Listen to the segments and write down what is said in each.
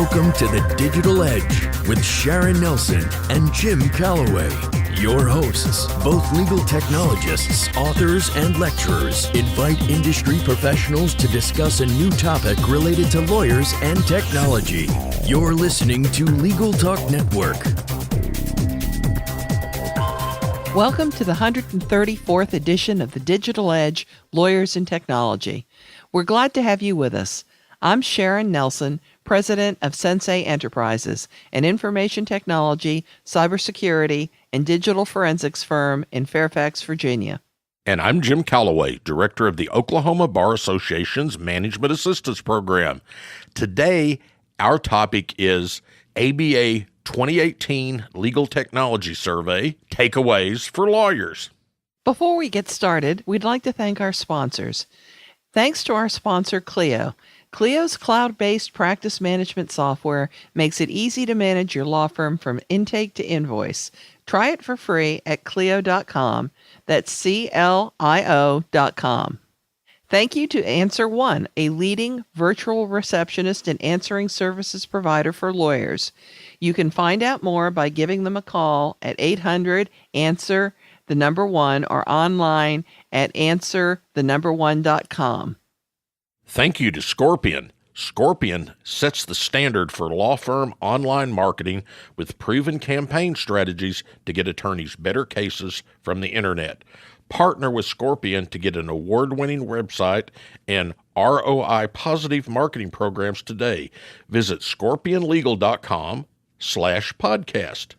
Welcome to the Digital Edge with Sharon Nelson and Jim Calloway. Your hosts, both legal technologists, authors, and lecturers, invite industry professionals to discuss a new topic related to lawyers and technology. You're listening to Legal Talk Network. Welcome to the 134th edition of the Digital Edge, Lawyers and Technology. We're glad to have you with us. I'm Sharon Nelson, president of Sensei Enterprises, an information technology, cybersecurity, and digital forensics firm in Fairfax, Virginia. And I'm Jim Calloway, director of the Oklahoma Bar Association's Management Assistance Program. Today, our topic is ABA 2018 Legal Technology Survey, Takeaways for Lawyers. Before we get started, we'd like to thank our sponsors. Thanks to our sponsor, Clio. Clio's cloud-based practice management software makes it easy to manage your law firm from intake to invoice. Try it for free at Clio.com. That's CLIO.com. Thank you to Answer One, a leading virtual receptionist and answering services provider for lawyers. You can find out more by giving them a call at 800-ANSWER1 or online at answerthe1.com. Thank you to Scorpion. Scorpion sets the standard for law firm online marketing with proven campaign strategies to get attorneys better cases from the internet. Partner with Scorpion to get an award-winning website and ROI positive marketing programs today. Visit scorpionlegal.com/podcast.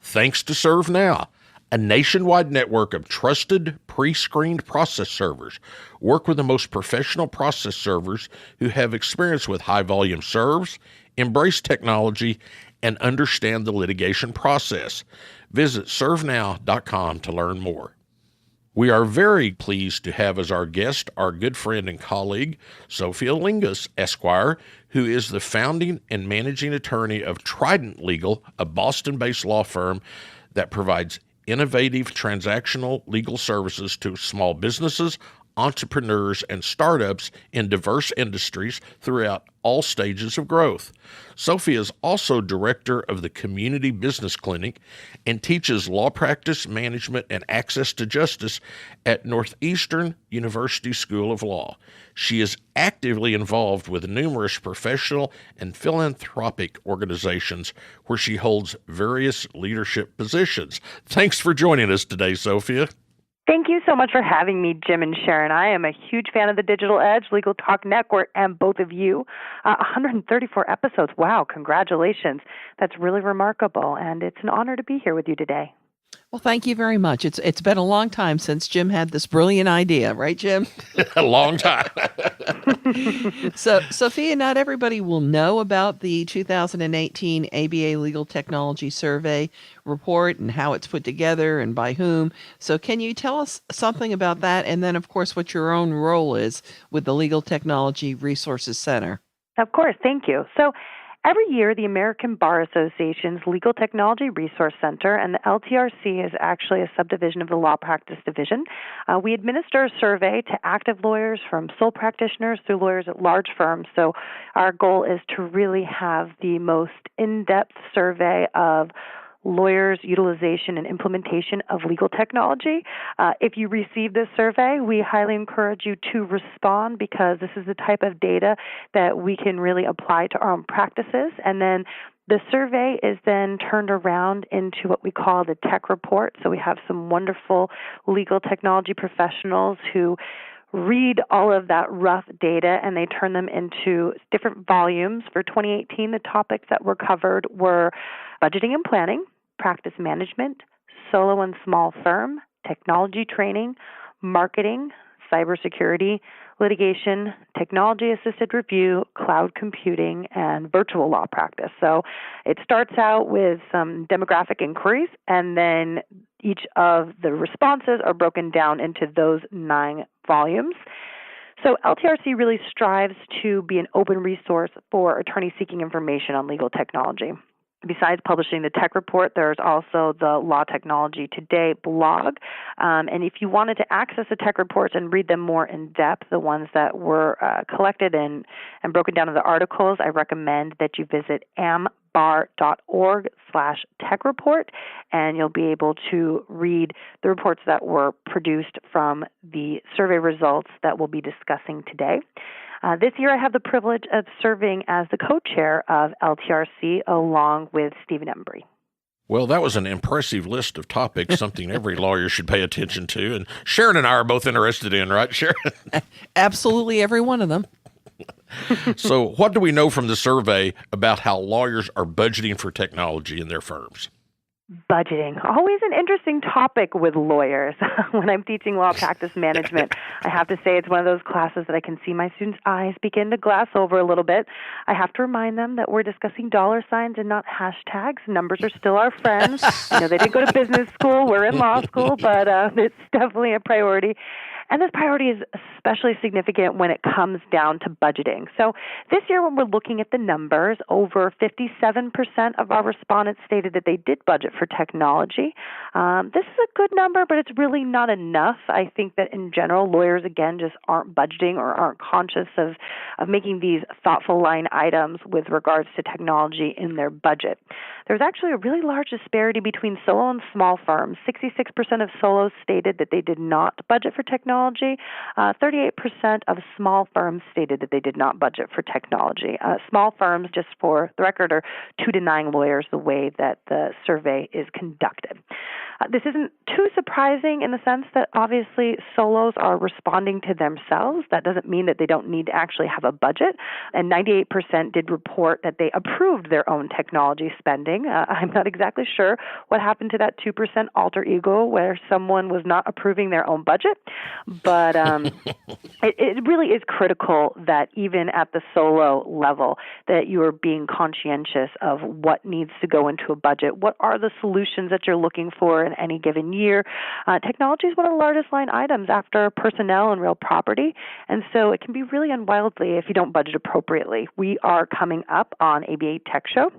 Thanks to ServeNow, a nationwide network of trusted, pre-screened process servers. Work with the most professional process servers who have experience with high-volume serves, embrace technology, and understand the litigation process. Visit servenow.com to learn more. We are very pleased to have as our guest our good friend and colleague, Sofia Lingos, Esquire, who is the founding and managing attorney of Trident Legal, a Boston-based law firm that provides innovative transactional legal services to small businesses, entrepreneurs, and startups in diverse industries throughout all stages of growth. Sofia is also director of the Community Business Clinic and teaches law practice management and access to justice at Northeastern University School of Law. She is actively involved with numerous professional and philanthropic organizations where she holds various leadership positions. Thanks for joining us today, Sofia. Thank you so much for having me, Jim and Sharon. I am a huge fan of the Digital Edge, Legal Talk Network, and both of you. 134 episodes. Wow, congratulations. That's really remarkable, and it's an honor to be here with you today. Well, thank you very much. It's been a long time since Jim had this brilliant idea, right, Jim? A long time. So, Sofia, not everybody will know about the 2018 ABA Legal Technology Survey report and how it's put together and by whom. So can you tell us something about that? And then, of course, what your own role is with the Legal Technology Resources Center. Of course. Thank you. So every year, the American Bar Association's Legal Technology Resource Center and the LTRC is actually a subdivision of the Law Practice Division. We administer a survey to active lawyers from sole practitioners through lawyers at large firms. So our goal is to really have the most in-depth survey of lawyers' utilization and implementation of legal technology. If you receive this survey, we highly encourage you to respond because this is the type of data that we can really apply to our own practices. And then the survey is then turned around into what we call the tech report. So we have some wonderful legal technology professionals who read all of that rough data and they turn them into different volumes. For 2018, the topics that were covered were budgeting and planning, practice management, solo and small firm, technology training, marketing, cybersecurity, litigation, technology-assisted review, cloud computing, and virtual law practice. So it starts out with some demographic inquiries, and then each of the responses are broken down into those 9 volumes. So LTRC really strives to be an open resource for attorneys seeking information on legal technology. Besides publishing the tech report, there's also the Law Technology Today blog. And if you wanted to access the tech reports and read them more in depth, the ones that were collected and broken down into articles, I recommend that you visit ambar.org/tech report, and you'll be able to read the reports that were produced from the survey results that we'll be discussing today. This year I have the privilege of serving as the co-chair of LTRC along with Stephen Embry. Well, that was an impressive list of topics, something every lawyer should pay attention to. And Sharon and I are both interested in, right, Sharon? Absolutely every one of them. So what do we know from the survey about how lawyers are budgeting for technology in their firms? Budgeting, always an interesting topic with lawyers. When I'm teaching law practice management, I have to say it's one of those classes that I can see my students' eyes begin to glass over a little bit. I have to remind them that we're discussing dollar signs and not hashtags. Numbers are still our friends. I know they didn't go to business school. We're in law school, but it's definitely a priority. And this priority is especially significant when it comes down to budgeting. So this year when we're looking at the numbers, over 57% of our respondents stated that they did budget for technology. This is a good number, but it's really not enough. I think that in general, lawyers, again, just aren't budgeting or aren't conscious of making these thoughtful line items with regards to technology in their budget. There's actually a really large disparity between solo and small firms. 66% of solos stated that they did not budget for technology. 38% of small firms stated that they did not budget for technology. Small firms, just for the record, are 2 to 9 lawyers the way that the survey is conducted. This isn't too surprising in the sense that obviously solos are responding to themselves. That doesn't mean that they don't need to actually have a budget. And 98% did report that they approved their own technology spending. I'm not exactly sure what happened to that 2% alter ego where someone was not approving their own budget. But it really is critical that even at the solo level that you are being conscientious of what needs to go into a budget. What are the solutions that you're looking for in any given year? Technology is one of the largest line items after personnel and real property, and so it can be really unwieldy if you don't budget appropriately. We are coming up on ABA Tech Show.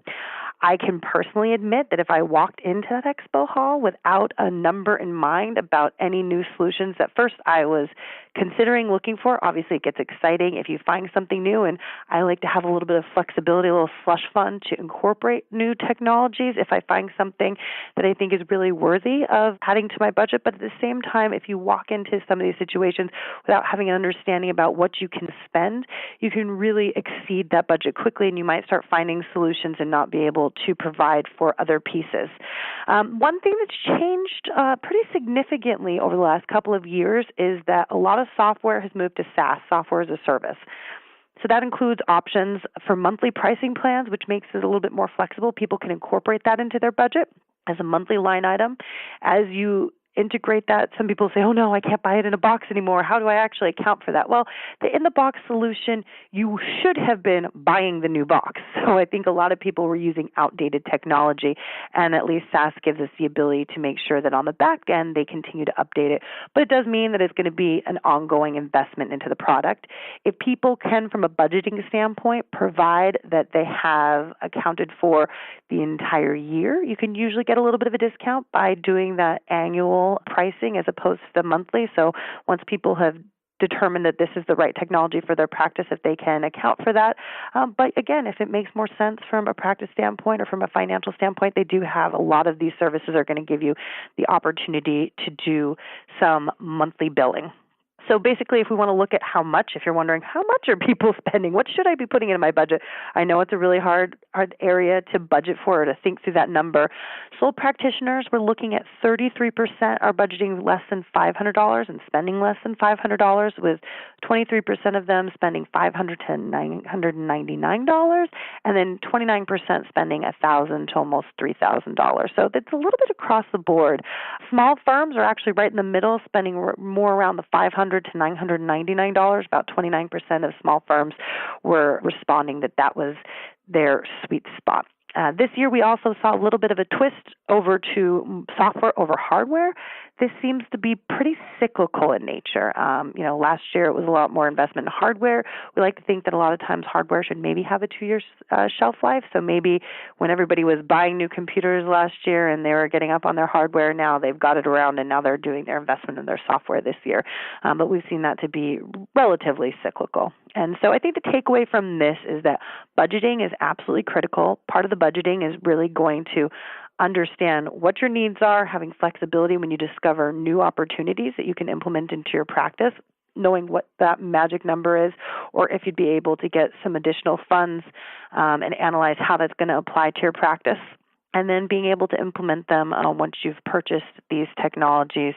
I can personally admit that if I walked into that expo hall without a number in mind about any new solutions that first I was considering looking for, obviously it gets exciting if you find something new, and I like to have a little bit of flexibility, a little slush fund to incorporate new technologies if I find something that I think is really worthy of adding to my budget. But at the same time, if you walk into some of these situations without having an understanding about what you can spend, you can really exceed that budget quickly, and you might start finding solutions and not be able to provide for other pieces. One thing that's changed pretty significantly over the last couple of years is that a lot of software has moved to SaaS, software as a service. So that includes options for monthly pricing plans, which makes it a little bit more flexible. People can incorporate that into their budget as a monthly line item. As you integrate that, some people say, oh no, I can't buy it in a box anymore. How do I actually account for that? Well, the in-the-box solution, you should have been buying the new box. So I think a lot of people were using outdated technology, and at least SaaS gives us the ability to make sure that on the back end they continue to update it. But it does mean that it's going to be an ongoing investment into the product. If people can, from a budgeting standpoint, provide that they have accounted for the entire year, you can usually get a little bit of a discount by doing that annual pricing as opposed to the monthly. So once people have determined that this is the right technology for their practice, if they can account for that. But again, if it makes more sense from a practice standpoint or from a financial standpoint, they do have a lot of these services are going to give you the opportunity to do some monthly billing. So basically, if we want to look at how much, if you're wondering, how much are people spending? What should I be putting into my budget? I know it's a really hard area to budget for or to think through that number. Sole practitioners, we're looking at 33% are budgeting less than $500 and spending less than $500, with 23% of them spending $500 to $999, and then 29% spending $1,000 to almost $3,000. So that's a little bit across the board. Small firms are actually right in the middle, spending more around the $500 to $999. About 29% of small firms were responding that was their sweet spot. This year, we also saw a little bit of a twist over to software over hardware. This seems to be pretty cyclical in nature. Last year it was a lot more investment in hardware. We like to think that a lot of times hardware should maybe have a 2-year shelf life. So maybe when everybody was buying new computers last year and they were getting up on their hardware, now they've got it around and now they're doing their investment in their software this year. But we've seen that to be relatively cyclical. And so I think the takeaway from this is that budgeting is absolutely critical. Part of the budgeting is really going to understand what your needs are, having flexibility when you discover new opportunities that you can implement into your practice, knowing what that magic number is, or if you'd be able to get some additional funds and analyze how that's going to apply to your practice, and then being able to implement them once you've purchased these technologies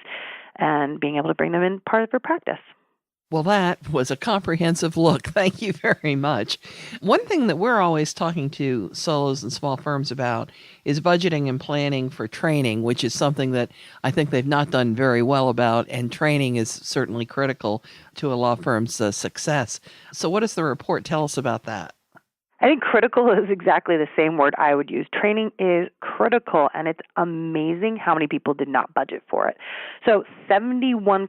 and being able to bring them in part of your practice. Well, that was a comprehensive look. Thank you very much. One thing that we're always talking to solos and small firms about is budgeting and planning for training, which is something that I think they've not done very well about, and training is certainly critical to a law firm's success. So what does the report tell us about that? I think critical is exactly the same word I would use. Training is critical, and it's amazing how many people did not budget for it. So 71%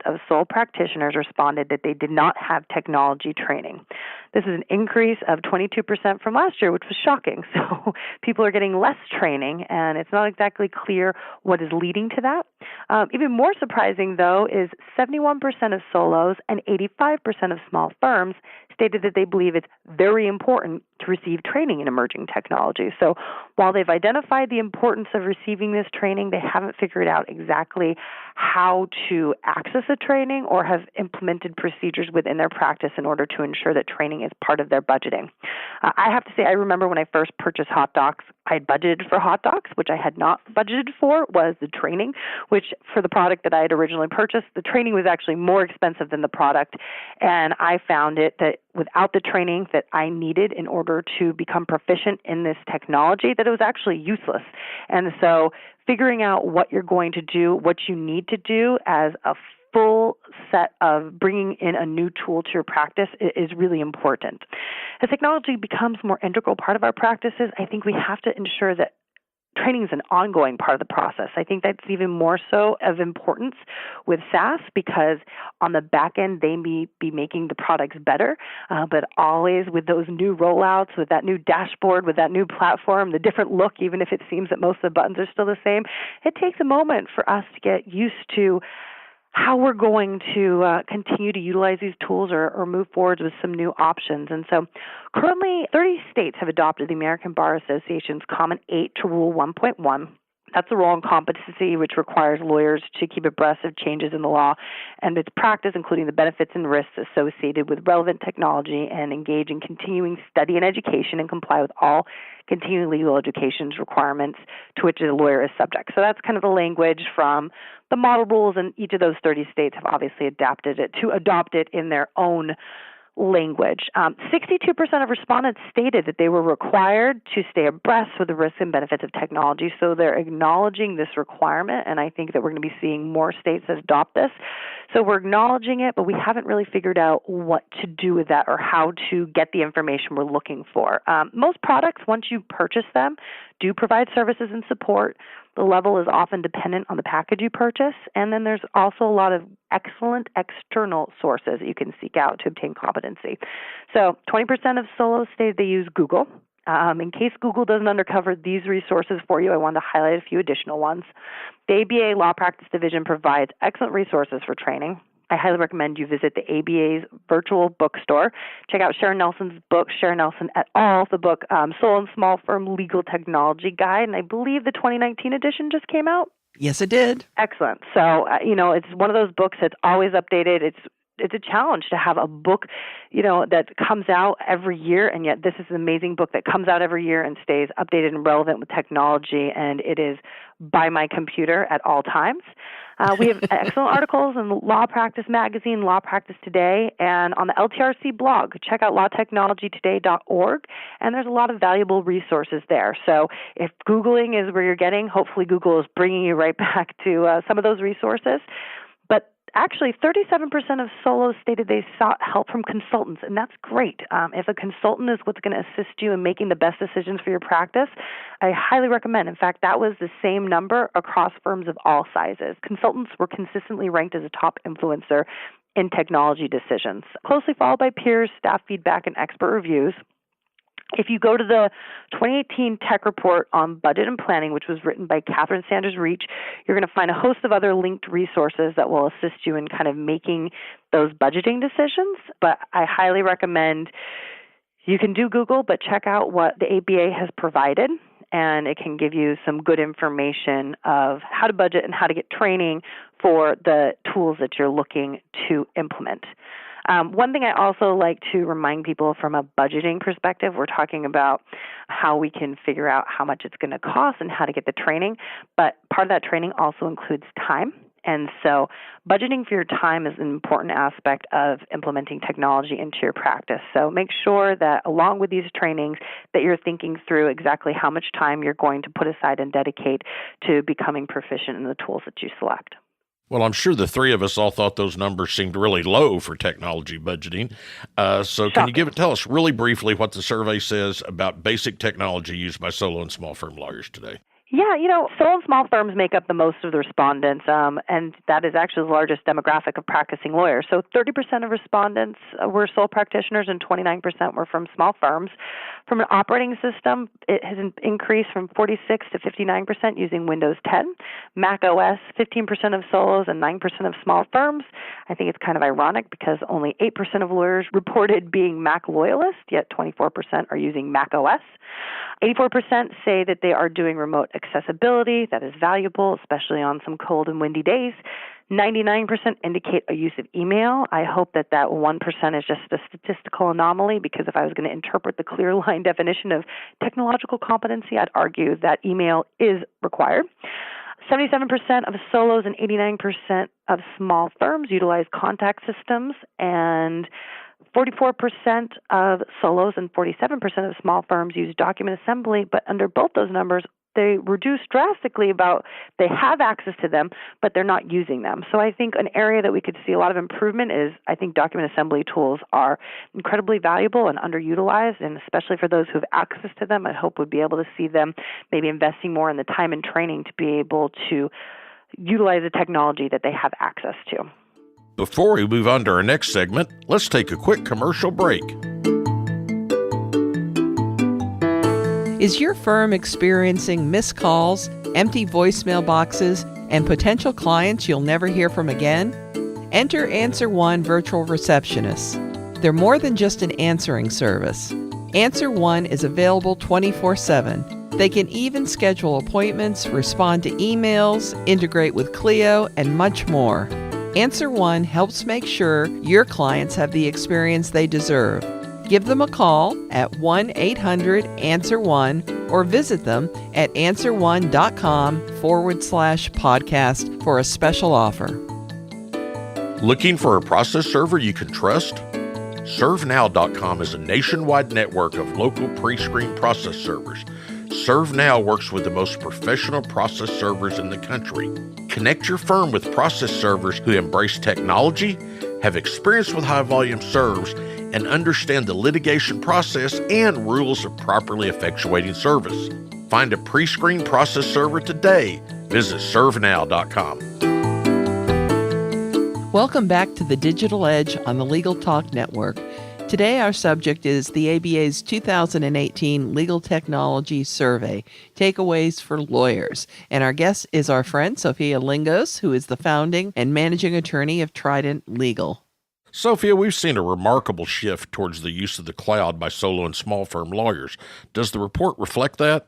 of sole practitioners responded that they did not have technology training. This is an increase of 22% from last year, which was shocking. So people are getting less training, and it's not exactly clear what is leading to that. Even more surprising, though, is 71% of solos and 85% of small firms stated that they believe it's very important to receive training in emerging technology. So while they've identified the importance of receiving this training, they haven't figured out exactly how to access the training or have implemented procedures within their practice in order to ensure that training is part of their budgeting. I have to say, I remember when I first purchased Hot Docs, I had budgeted for Hot Docs, which I had not budgeted for was the training, which for the product that I had originally purchased, the training was actually more expensive than the product. And I found it that without the training that I needed in order to become proficient in this technology, that it was actually useless. And so figuring out what you're going to do, what you need to do as a full set of bringing in a new tool to your practice is really important. As technology becomes more integral part of our practices, I think we have to ensure that training is an ongoing part of the process. I think that's even more so of importance with SaaS because on the back end, they may be making the products better, but always with those new rollouts, with that new dashboard, with that new platform, the different look, even if it seems that most of the buttons are still the same, it takes a moment for us to get used to how we're going to continue to utilize these tools or move forward with some new options. And so currently 30 states have adopted the American Bar Association's Common 8 to Rule 1.1. That's the role and competency which requires lawyers to keep abreast of changes in the law and its practice, including the benefits and risks associated with relevant technology, and engage in continuing study and education and comply with all continuing legal education's requirements to which a lawyer is subject. So that's kind of the language from the model rules, and each of those 30 states have obviously adapted it to adopt it in their own language. 62% of respondents stated that they were required to stay abreast with the risks and benefits of technology, so they're acknowledging this requirement, and I think that we're going to be seeing more states that adopt this. So we're acknowledging it, but we haven't really figured out what to do with that or how to get the information we're looking for. Most products, once you purchase them, do provide services and support. The level is often dependent on the package you purchase, and then there's also a lot of excellent external sources that you can seek out to obtain competency. So 20% of solos say they use Google. In case Google doesn't uncover these resources for you, I wanted to highlight a few additional ones. The ABA Law Practice Division provides excellent resources for training. I highly recommend you visit the ABA's virtual bookstore. Check out Sharon Nelson's book, Sharon Nelson et al., the book Sole and Small Firm Legal Technology Guide, and I believe the 2019 edition just came out. Yes, it did. Excellent. So, it's one of those books that's always updated. It's a challenge to have a book, that comes out every year, and yet this is an amazing book that comes out every year and stays updated and relevant with technology, and it is by my computer at all times. We have excellent articles in Law Practice Magazine, Law Practice Today, and on the LTRC blog. Check out lawtechnologytoday.org, and there's a lot of valuable resources there. So if Googling is where you're getting, hopefully Google is bringing you right back to some of those resources. But Actually, 37% of solos stated they sought help from consultants, and that's great. If a consultant is what's going to assist you in making the best decisions for your practice, I highly recommend. In fact, that was the same number across firms of all sizes. Consultants were consistently ranked as a top influencer in technology decisions, closely followed by peers, staff feedback, and expert reviews. If you go to the 2018 Tech Report on Budget and Planning, which was written by Catherine Sanders Reach, you're going to find a host of other linked resources that will assist you in kind of making those budgeting decisions. But I highly recommend you can do Google, but check out what the ABA has provided, and it can give you some good information of how to budget and how to get training for the tools that you're looking to implement. One thing I also like to remind people from a budgeting perspective, we're talking about how we can figure out how much it's going to cost and how to get the training, but part of that training also includes time. And so budgeting for your time is an important aspect of implementing technology into your practice. So make sure that along with these trainings that you're thinking through exactly how much time you're going to put aside and dedicate to becoming proficient in the tools that you select. Well, I'm sure the three of us all thought those numbers seemed really low for technology budgeting. So can you tell us really briefly what the survey says about basic technology used by solo and small firm lawyers today? Yeah, solo and small firms make up the most of the respondents, and that is actually the largest demographic of practicing lawyers. So 30% of respondents were sole practitioners and 29% were from small firms. From an operating system, it has increased from 46 to 59% using Windows 10. Mac OS, 15% of solos and 9% of small firms. I think it's kind of ironic because only 8% of lawyers reported being Mac loyalists, yet 24% are using Mac OS. 84% say that they are doing remote accessibility. That is valuable, especially on some cold and windy days. 99% indicate a use of email. I hope that 1% is just a statistical anomaly, because if I was going to interpret the clear line definition of technological competency, I'd argue that email is required. 77% of solos and 89% of small firms utilize contact systems, and 44% of solos and 47% of small firms use document assembly, but under both those numbers, they reduce drastically about they have access to them, but they're not using them. So I think an area that we could see a lot of improvement is, I think document assembly tools are incredibly valuable and underutilized, and especially for those who have access to them, I hope would be able to see them maybe investing more in the time and training to be able to utilize the technology that they have access to. Before we move on to our next segment, let's take a quick commercial break. Is your firm experiencing missed calls, empty voicemail boxes, and potential clients you'll never hear from again? Enter Answer One Virtual Receptionists. They're more than just an answering service. Answer One is available 24/7. They can even schedule appointments, respond to emails, integrate with Clio, and much more. Answer One helps make sure your clients have the experience they deserve. Give them a call at 1-800-ANSWER1 or visit them at answer1.com/podcast for a special offer. Looking for a process server you can trust? ServeNow.com is a nationwide network of local pre-screened process servers. ServeNow works with the most professional process servers in the country. Connect your firm with process servers who embrace technology, have experience with high-volume serves, and understand the litigation process and rules of properly effectuating service. Find a pre-screened process server today. Visit ServeNow.com. Welcome back to the Digital Edge on the Legal Talk Network. Today our subject is the ABA's 2018 Legal Technology Survey, Takeaways for Lawyers. And our guest is our friend Sofia Lingos, who is the founding and managing attorney of Trident Legal. Sophia, we've seen a remarkable shift towards the use of the cloud by solo and small firm lawyers. Does the report reflect that?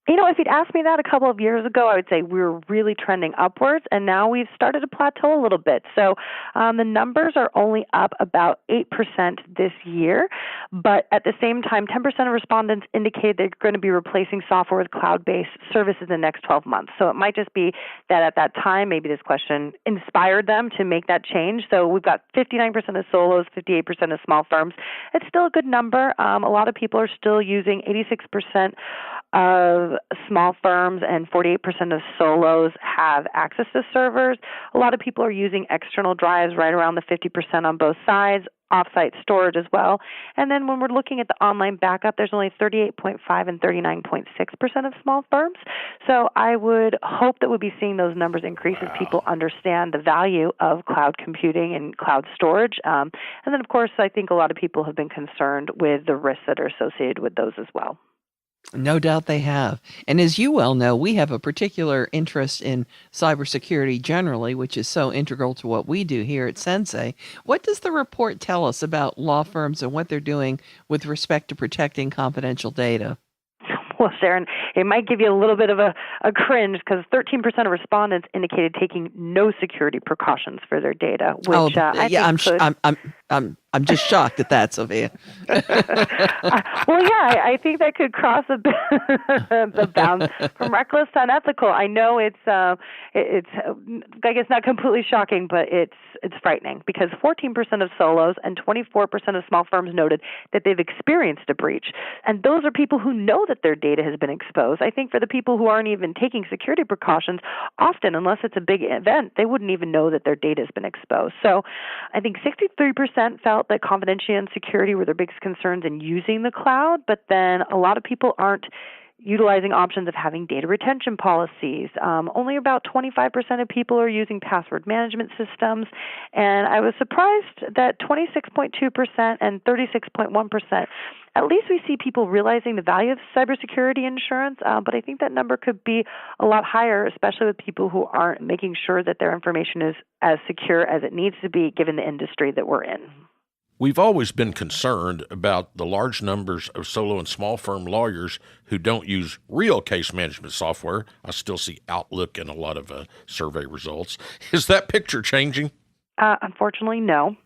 If you'd asked me that a couple of years ago, I would say we were really trending upwards, and now we've started to plateau a little bit. So the numbers are only up about 8% this year, but at the same time, 10% of respondents indicate they're going to be replacing software with cloud-based services in the next 12 months. So it might just be that at that time, maybe this question inspired them to make that change. So we've got 59% of solos, 58% of small firms. It's still a good number. A lot of people are still using 86% of small firms and 48% of solos have access to servers. A lot of people are using external drives, right around the 50% on both sides, off-site storage as well. And then when we're looking at the online backup, there's only 38.5 and 39.6% of small firms. So I would hope that we'll be seeing those numbers increase as people understand the value of cloud computing and cloud storage. And then, of course, I think a lot of people have been concerned with the risks that are associated with those as well. No doubt they have. And as you well know, we have a particular interest in cybersecurity generally, which is so integral to what we do here at Sensei. What does the report tell us about law firms and what they're doing with respect to protecting confidential data? Well, Sharon, it might give you a little bit of a cringe because 13% of respondents indicated taking no security precautions for their data, which I'm just shocked at that, Sophia. I think that could cross the bounds from reckless to unethical. I know it's I guess not completely shocking, but it's frightening because 14% of solos and 24% of small firms noted that they've experienced a breach. And those are people who know that their data has been exposed. I think for the people who aren't even taking security precautions, often, unless it's a big event, they wouldn't even know that their data has been exposed. So I think 63% felt that confidentiality and security were their biggest concerns in using the cloud, but then a lot of people aren't utilizing options of having data retention policies. Only about 25% of people are using password management systems, and I was surprised that 26.2% and 36.1%, at least we see people realizing the value of cybersecurity insurance, but I think that number could be a lot higher, especially with people who aren't making sure that their information is as secure as it needs to be given the industry that we're in. We've always been concerned about the large numbers of solo and small firm lawyers who don't use real case management software. I still see Outlook in a lot of survey results. Is that picture changing? Unfortunately, no.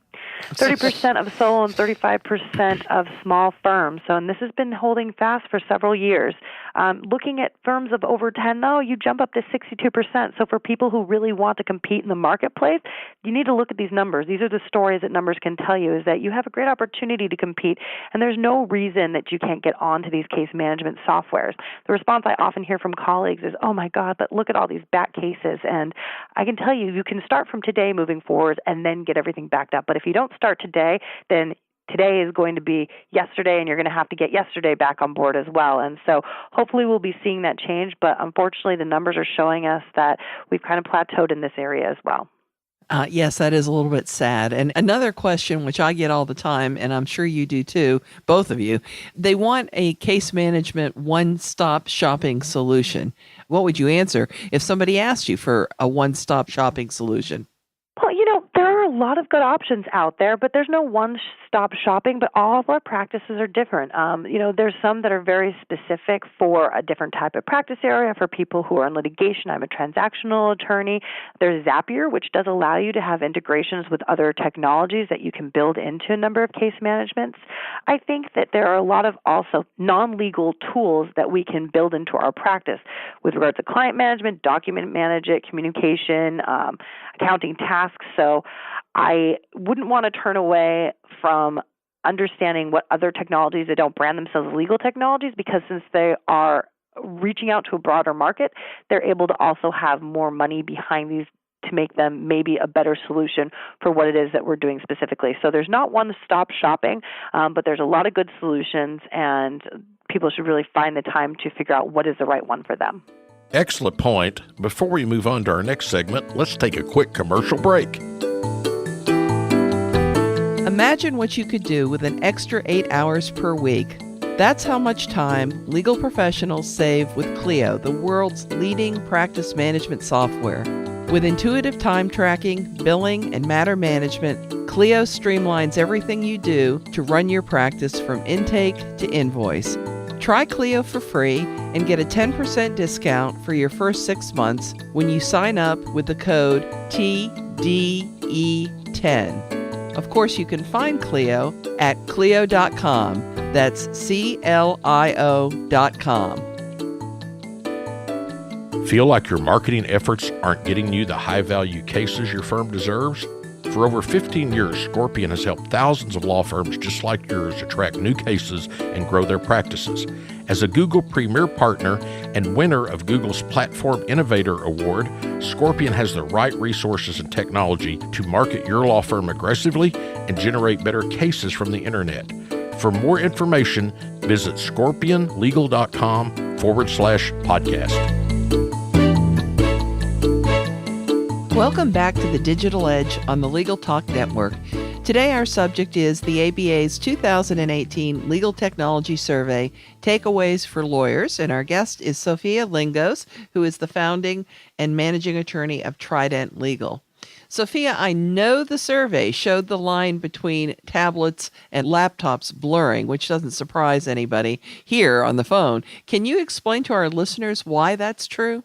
30% of solo and 35% of small firms. And this has been holding fast for several years. Looking at firms of over 10, though, you jump up to 62%. So for people who really want to compete in the marketplace, you need to look at these numbers. These are the stories that numbers can tell you, is that you have a great opportunity to compete, and there's no reason that you can't get onto these case management softwares. The response I often hear from colleagues is, oh my God, but look at all these back cases. And I can tell you, you can start from today moving forward and then get everything backed up. But if you don't start today, then today is going to be yesterday, and you're going to have to get yesterday back on board as well. And so hopefully we'll be seeing that change, but unfortunately the numbers are showing us that we've kind of plateaued in this area as well. Yes, that is a little bit sad. And another question, which I get all the time, and I'm sure you do too, both of you, they want a case management one-stop shopping solution. What would you answer if somebody asked you for a one-stop shopping solution? Well, there are a lot of good options out there, but there's no one-stop shopping, but all of our practices are different. There's some that are very specific for a different type of practice area for people who are in litigation. I'm a transactional attorney. There's Zapier, which does allow you to have integrations with other technologies that you can build into a number of case managements. I think that there are a lot of also non-legal tools that we can build into our practice with regard to client management, document management, communication, accounting tasks. So I wouldn't want to turn away from understanding what other technologies that don't brand themselves legal technologies, because since they are reaching out to a broader market, they're able to also have more money behind these to make them maybe a better solution for what it is that we're doing specifically. So there's not one-stop shopping, but there's a lot of good solutions, and people should really find the time to figure out what is the right one for them. Excellent point. Before we move on to our next segment, let's take a quick commercial break. Imagine what you could do with an extra 8 hours per week. That's how much time legal professionals save with Clio, the world's leading practice management software. With intuitive time tracking, billing, and matter management, Clio streamlines everything you do to run your practice from intake to invoice. Try Clio for free and get a 10% discount for your first 6 months when you sign up with the code TDE10. Of course, you can find Clio at Clio.com. That's CLIO.com. Feel like your marketing efforts aren't getting you the high-value cases your firm deserves? For over 15 years, Scorpion has helped thousands of law firms just like yours attract new cases and grow their practices. As a Google Premier Partner and winner of Google's Platform Innovator Award, Scorpion has the right resources and technology to market your law firm aggressively and generate better cases from the internet. For more information, visit scorpionlegal.com/podcast. Welcome back to the Digital Edge on the Legal Talk Network. Today our subject is the ABA's 2018 Legal Technology Survey, Takeaways for Lawyers, and our guest is Sofia Lingos, who is the founding and managing attorney of Trident Legal. Sofia, I know the survey showed the line between tablets and laptops blurring, which doesn't surprise anybody here on the phone. Can you explain to our listeners why that's true?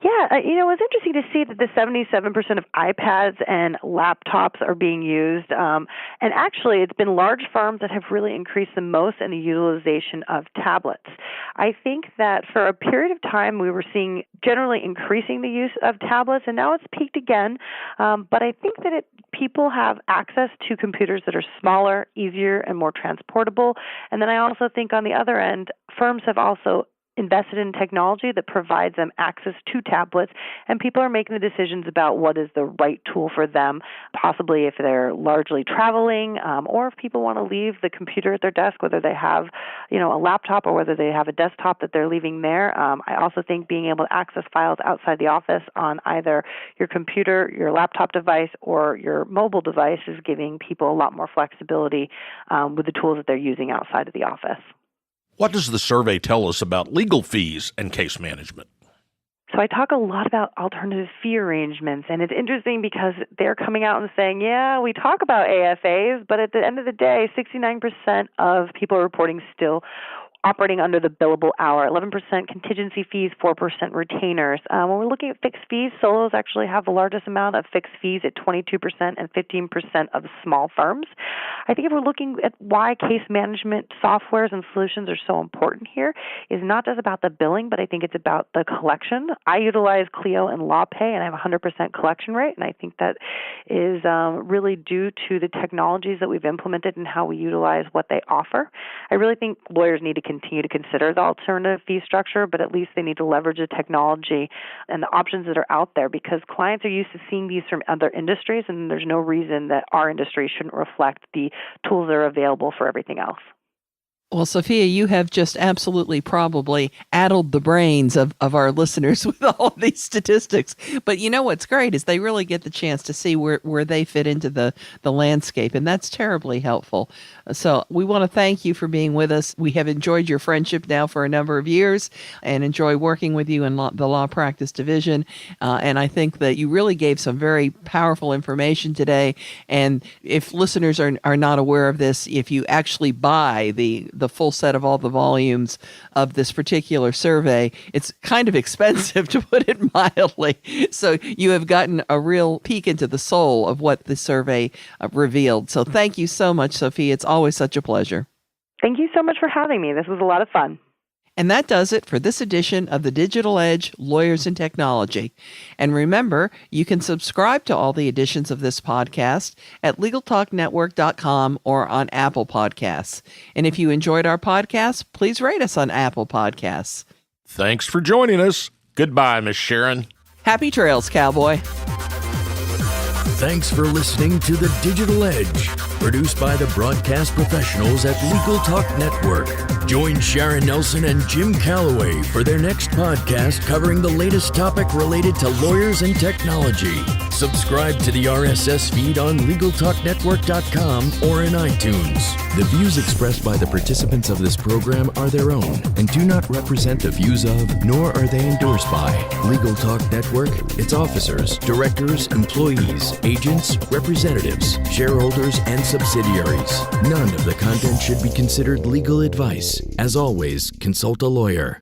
Yeah, it was interesting to see that the 77% of iPads and laptops are being used. And actually, it's been large firms that have really increased the most in the utilization of tablets. I think that for a period of time, we were seeing generally increasing the use of tablets, and now it's peaked again. But I think that people have access to computers that are smaller, easier, and more transportable. And then I also think on the other end, firms have also invested in technology that provides them access to tablets, and people are making the decisions about what is the right tool for them, possibly if they're largely traveling, or if people want to leave the computer at their desk, whether they have, a laptop or whether they have a desktop that they're leaving there. I also think being able to access files outside the office on either your computer, your laptop device, or your mobile device is giving people a lot more flexibility with the tools that they're using outside of the office. What does the survey tell us about legal fees and case management? So I talk a lot about alternative fee arrangements, and it's interesting because they're coming out and saying, yeah, we talk about AFAs, but at the end of the day, 69% of people are reporting still operating under the billable hour, 11% contingency fees, 4% retainers. When we're looking at fixed fees, solos actually have the largest amount of fixed fees at 22% and 15% of small firms. I think if we're looking at why case management softwares and solutions are so important here, is not just about the billing, but I think it's about the collection. I utilize Clio and LawPay, and I have a 100% collection rate, and I think that is really due to the technologies that we've implemented and how we utilize what they offer. I really think lawyers need to continue to consider the alternative fee structure, but at least they need to leverage the technology and the options that are out there, because clients are used to seeing these from other industries, and there's no reason that our industry shouldn't reflect the tools that are available for everything else. Well, Sofia, you have just absolutely probably addled the brains of our listeners with all of these statistics. But you know what's great is they really get the chance to see where they fit into the landscape, and that's terribly helpful. So we want to thank you for being with us. We have enjoyed your friendship now for a number of years and enjoy working with you in the Law Practice Division. And I think that you really gave some very powerful information today. And if listeners are not aware of this, if you actually buy the full set of all the volumes of this particular survey, it's kind of expensive, to put it mildly. So you have gotten a real peek into the soul of what the survey revealed. So thank you so much, Sofia. It's always such a pleasure. Thank you so much for having me. This was a lot of fun. And that does it for this edition of the Digital Edge, Lawyers and Technology. And remember, you can subscribe to all the editions of this podcast at LegalTalkNetwork.com or on Apple Podcasts. And if you enjoyed our podcast, please rate us on Apple Podcasts. Thanks for joining us. Goodbye, Miss Sharon. Happy trails, cowboy. Thanks for listening to The Digital Edge, produced by the broadcast professionals at Legal Talk Network. Join Sharon Nelson and Jim Calloway for their next podcast covering the latest topic related to lawyers and technology. Subscribe to the RSS feed on LegalTalkNetwork.com or in iTunes. The views expressed by the participants of this program are their own and do not represent the views of, nor are they endorsed by, Legal Talk Network, its officers, directors, employees, agents, representatives, shareholders, and subsidiaries. None of the content should be considered legal advice. As always, consult a lawyer.